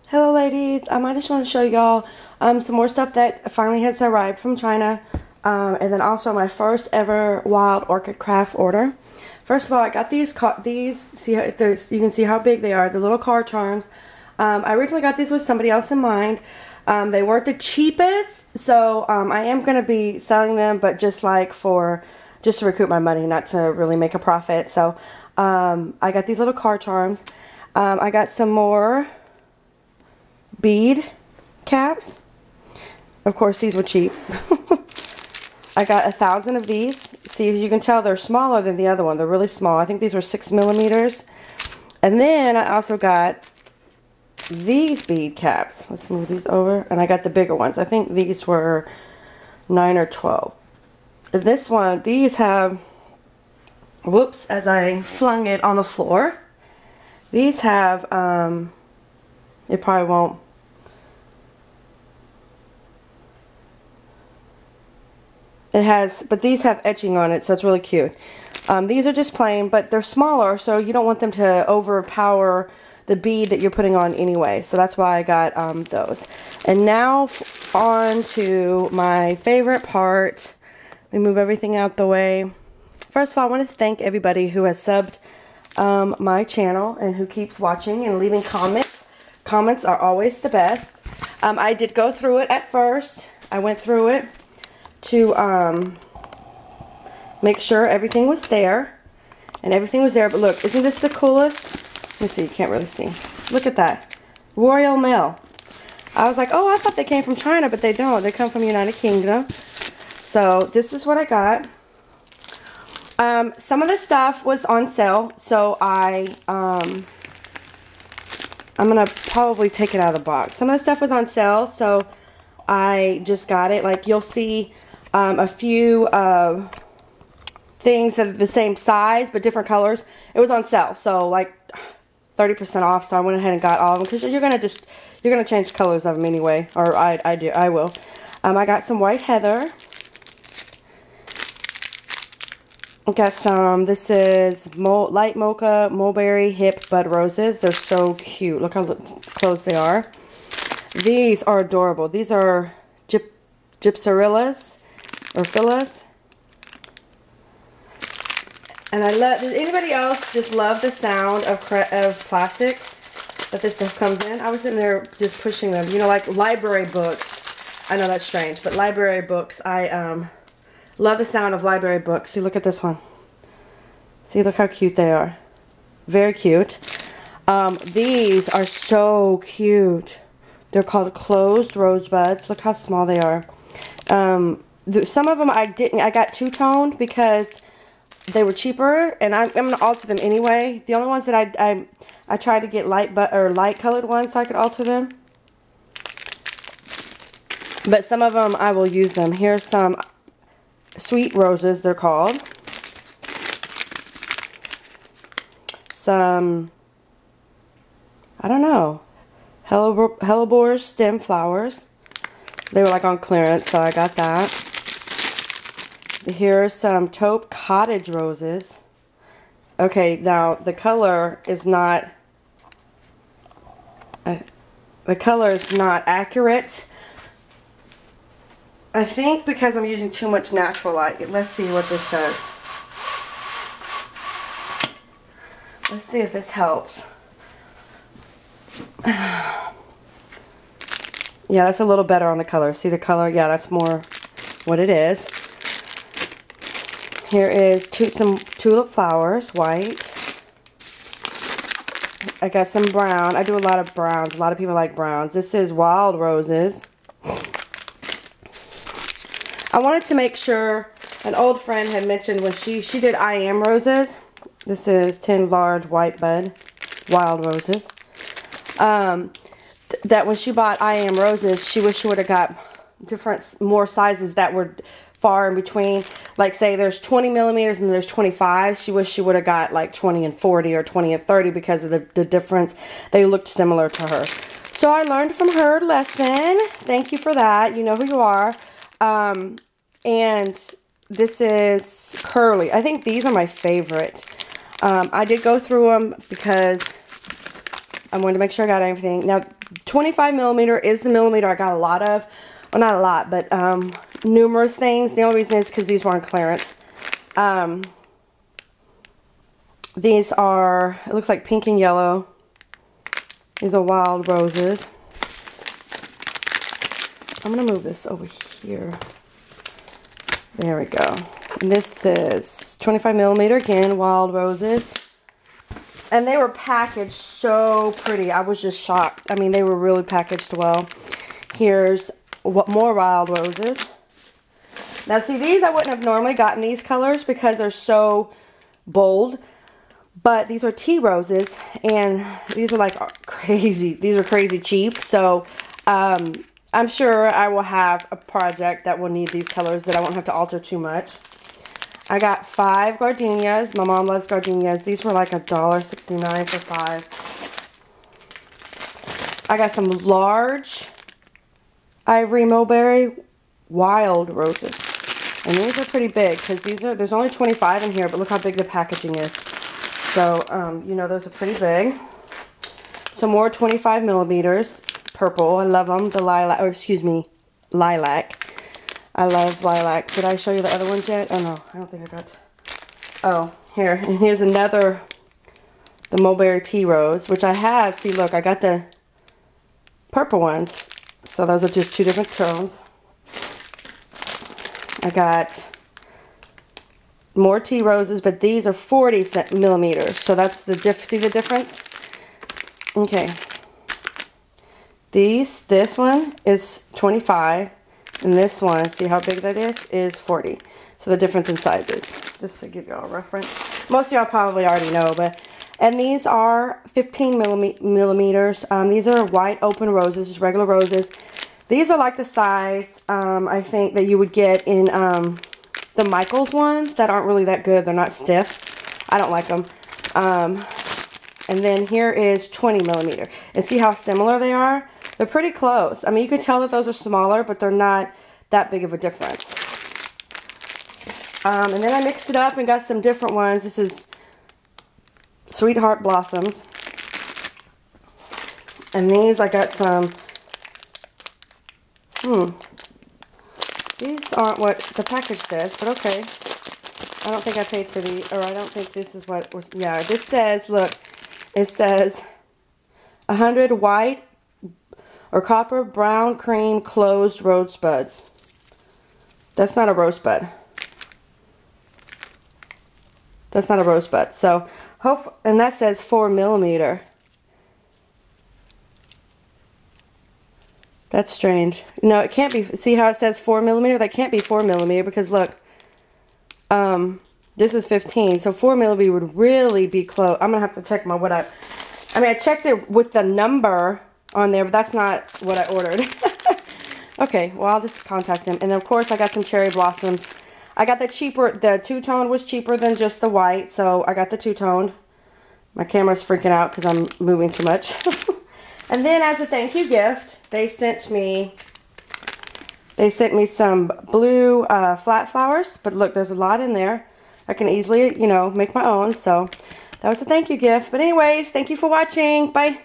Hello ladies, I just want to show y'all some more stuff that finally has arrived from China, and then also my first ever wild orchid craft order. First of all, I got these see how you can see how big they are, the little car charms. I originally got these with somebody else in mind. They weren't the cheapest, so I am going to be selling them, but just to recoup my money, not to really make a profit. So I got these little car charms. I got some more bead caps. Of course, these were cheap. I got 1,000 of these. See, as you can tell, they're smaller than the other one. They're really small. I think these were 6 millimeters. And then I also got these bead caps. Let's move these over. And I got the bigger ones. I think these were 9 or 12. This one, these have, whoops, as I flung it on the floor. These have, it probably won't. It has, but these have etching on it, so it's really cute. These are just plain, but they're smaller, so you don't want them to overpower the bead that you're putting on anyway. So that's why I got those. And now on to my favorite part. Let me move everything out the way. First of all, I want to thank everybody who has subbed my channel and who keeps watching and leaving comments. Comments are always the best. I did go through it at first. I went through it to make sure everything was there, and everything was there. But look, isn't this the coolest? Let me see, you can't really see. Look at that, Royal Mail. I was like, oh, I thought they came from China, but they don't. They come from the United Kingdom. So this is what I got. Some of the stuff was on sale, so I'm gonna probably take it out of the box. Some of the stuff was on sale, so I just got it. Like, you'll see a few things that are the same size but different colors. It was on sale, so like 30% off. So I went ahead and got all of them, because you're gonna change colors of them anyway, or I will. I got some white heather. I got some. This is light mocha mulberry hip bud roses. They're so cute. Look how close they are. These are adorable. These are gypsarillas or phyllis. And I love, does anybody else just love the sound of plastic that this stuff comes in? I was in there just pushing them. You know, like library books. I know that's strange, but library books, I love the sound of library books. See, look at this one. See, look how cute they are. Very cute. These are so cute. They're called closed rosebuds. Look how small they are. Some of them I got two-toned because they were cheaper, and I'm going to alter them anyway. The only ones that I tried to get light colored ones so I could alter them. But some of them I will use them. Here's some sweet roses, they're called. Some, I don't know, hellebore stem flowers. They were like on clearance, so I got that. Here's some taupe cottage roses. Okay, now the color is not accurate. I think because I'm using too much natural light. Let's see what this does. Let's see if this helps. Yeah, that's a little better on the color. See the color? Yeah, that's more what it is. Here is some tulip flowers, white. I got some brown. I do a lot of browns. A lot of people like browns. This is wild roses. I wanted to make sure, an old friend had mentioned when she did I Am roses. This is 10 large white bud wild roses. That when she bought I Am roses, she wished she would have got more sizes that were far in between. Like, say there's 20 millimeters and there's 25. She wished she would have got like 20 and 40 or 20 and 30 because of the difference. They looked similar to her. So I learned from her lesson. Thank you for that. You know who you are. And this is curly. I think these are my favorite. I did go through them because I wanted to make sure I got everything. Now, 25 millimeter is the millimeter I got a lot of. Well, not a lot, but numerous things. The only reason is because these were on clearance. These are, it looks like pink and yellow. These are wild roses. I'm going to move this over here. There we go. And this is 25 millimeter, again, wild roses. And they were packaged so pretty. I was just shocked. I mean, they were really packaged well. Here's more wild roses. Now, see, these I wouldn't have normally gotten these colors because they're so bold. But these are tea roses, and these are like crazy. These are crazy cheap. So, I'm sure I will have a project that will need these colors that I won't have to alter too much. I got 5 gardenias. My mom loves gardenias. These were like $1.69 for 5. I got some large ivory mulberry wild roses. And these are pretty big because there's only 25 in here, but look how big the packaging is. So, you know, those are pretty big. Some more 25 millimeters. Purple. I love them. The lilac, or excuse me, lilac. I love lilac. Did I show you the other ones yet? Oh, no. I don't think I got. Oh, here. And here's another, the mulberry tea rose, which I have. See, look, I got the purple ones. So those are just 2 different tones. I got more tea roses, but these are 40 millimeters. So that's the see the difference? Okay. This one is 25, and this one, see how big that is 40. So the difference in sizes, just to give y'all a reference. Most of y'all probably already know, and these are 15 millimeters. These are white open roses, just regular roses. These are like the size, I think, that you would get in the Michaels ones that aren't really that good. They're not stiff. I don't like them. And then here is 20 millimeter. And see how similar they are? They're pretty close. I mean, you can tell that those are smaller, but they're not that big of a difference. And then I mixed it up and got some different ones. This is Sweetheart Blossoms. And these, I got some, these aren't what the package says, but okay. I don't think I paid for these, or I don't think this is what was, yeah, this says, look, it says 100 white or copper brown cream closed rosebuds. That's not a rosebud. That's not a rosebud. So, and that says 4 millimeter. That's strange. No, it can't be. See how it says 4 millimeter? That can't be 4 millimeter because look, this is 15. So 4 millimeter would really be close. I'm gonna have to check my I mean, I checked it with the number on there, but that's not what I ordered. Okay, well, I'll just contact them. And then, of course, I got some cherry blossoms. I got the two-tone was cheaper than just the white, so I got the two-tone. My camera's freaking out because I'm moving too much. And then, as a thank you gift, they sent me some blue flat flowers. But look, there's a lot in there. I can easily, you know, make my own. So, that was a thank you gift. But anyways, thank you for watching. Bye.